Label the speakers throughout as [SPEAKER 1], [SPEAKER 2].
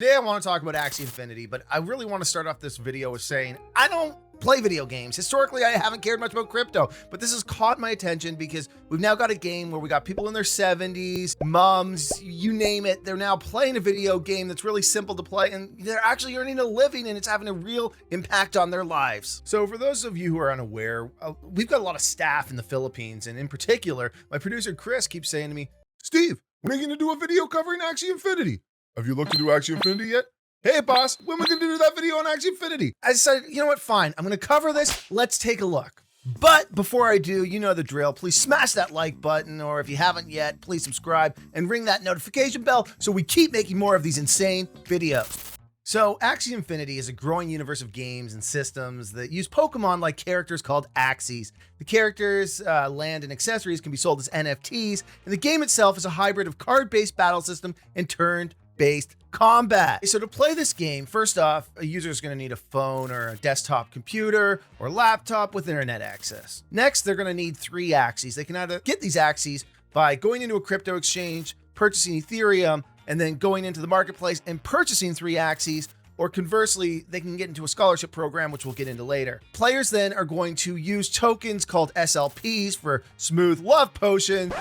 [SPEAKER 1] Today I want to talk about Axie Infinity, but I really want to start off this video with saying I don't play video games. Historically, I haven't cared much about crypto, but this has caught my attention because we've now got a game where we got people in their 70s, moms, you name it. They're now playing a video game that's really simple to play, and they're actually earning a living, and it's having a real impact on their lives. So for those of you who are unaware, we've got a lot of staff in the Philippines, and in particular, my producer Chris keeps saying to me, "Steve, when are you going to do a video covering Axie Infinity? Have you looked into Axie Infinity yet? Hey boss, when are we gonna do that video on Axie Infinity?" I decided, you know what, fine, I'm gonna cover this, let's take a look. But before I do, you know the drill, please smash that like button, or if you haven't yet, please subscribe and ring that notification bell so we keep making more of these insane videos. So Axie Infinity is a growing universe of games and systems that use Pokemon like characters called Axies. The characters, land, and accessories can be sold as NFTs, and the game itself is a hybrid of card-based battle system and turn-based combat. So to play this game, first off, a user is going to need a phone or a desktop computer or laptop with internet access. Next, they're going to need 3 Axies. They can either get these Axies by going into a crypto exchange, purchasing ethereum, and then going into the marketplace and purchasing 3 Axies, or conversely, they can get into a scholarship program, which we'll get into later. Players then are going to use tokens called SLPs for Smooth Love Potion,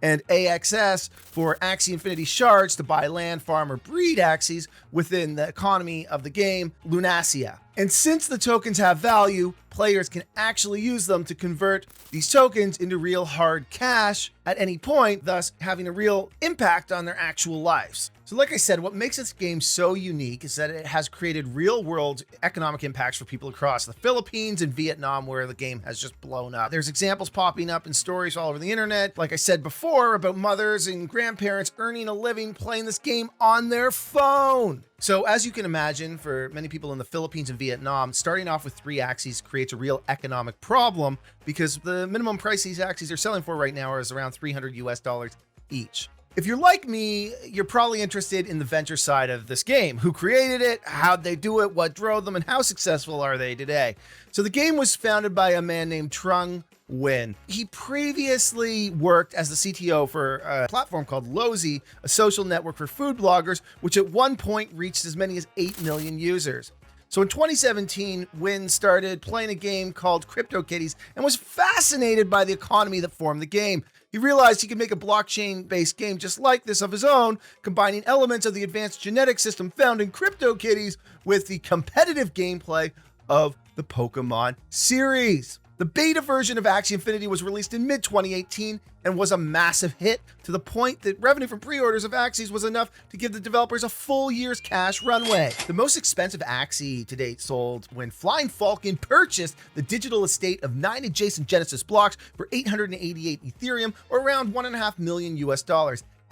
[SPEAKER 1] and AXS for Axie Infinity Shards to buy land, farm, or breed Axies within the economy of the game, Lunacia. And since the tokens have value, players can actually use them to convert these tokens into real hard cash at any point, thus having a real impact on their actual lives. So like I said, what makes this game so unique is that it has created real-world economic impacts for people across the Philippines and Vietnam, where the game has just blown up. There's examples popping up in stories all over the internet, like I said before, about mothers and grandparents earning a living playing this game on their phone. So as you can imagine, for many people in the Philippines and Vietnam, starting off with 3 Axies creates a real economic problem because the minimum price these Axies are selling for right now is around $300 US each. If you're like me, you're probably interested in the venture side of this game. Who created it? How'd they do it? What drove them? And how successful are they today? So the game was founded by a man named Trung Nguyen. He previously worked as the CTO for a platform called Lozy, a social network for food bloggers, which at one point reached as many as 8 million users. So in 2017, Nguyen started playing a game called CryptoKitties and was fascinated by the economy that formed the game. He realized he could make a blockchain-based game just like this of his own, combining elements of the advanced genetic system found in CryptoKitties with the competitive gameplay of the Pokemon series. The beta version of Axie Infinity was released in mid-2018 and was a massive hit, to the point that revenue from pre-orders of Axies was enough to give the developers a full year's cash runway. The most expensive Axie to date sold when Flying Falcon purchased the digital estate of 9 adjacent Genesis blocks for 888 Ethereum, or around $1.5 million US.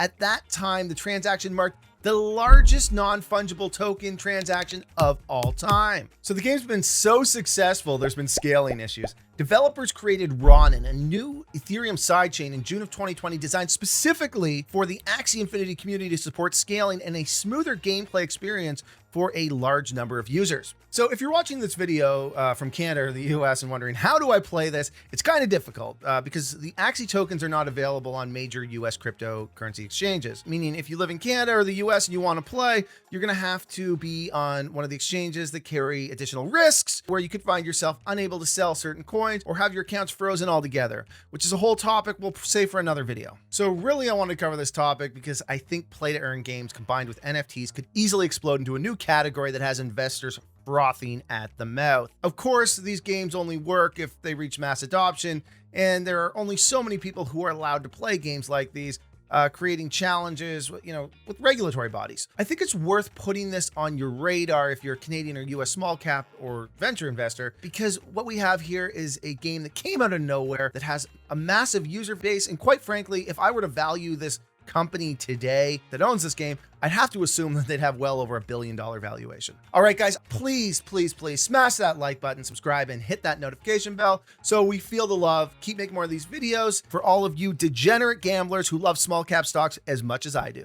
[SPEAKER 1] At that time, the transaction marked the largest non-fungible token transaction of all time. So the game's been so successful, there's been scaling issues. Developers created Ronin, a new Ethereum sidechain in June of 2020, designed specifically for the Axie Infinity community to support scaling and a smoother gameplay experience for a large number of users. So if you're watching this video from Canada or the US and wondering, how do I play this? It's kind of difficult because the Axie tokens are not available on major US cryptocurrency exchanges. Meaning if you live in Canada or the US and you want to play, you're going to have to be on one of the exchanges that carry additional risks, where you could find yourself unable to sell certain coins or have your accounts frozen altogether, which is a whole topic we'll save for another video. So really I want to cover this topic because I think play to earn games combined with NFTs could easily explode into a new category that has investors frothing at the mouth. Of course, these games only work if they reach mass adoption, and there are only so many people who are allowed to play games like these, creating challenges, with regulatory bodies. I think it's worth putting this on your radar if you're a Canadian or US small cap or venture investor, because what we have here is a game that came out of nowhere that has a massive user base. And quite frankly, if I were to value this company today that owns this game, I'd have to assume that they'd have well over $1 billion valuation. All right, guys, please smash that like button, subscribe, and hit that notification bell so we feel the love. Keep making more of these videos for all of you degenerate gamblers who love small cap stocks as much as I do.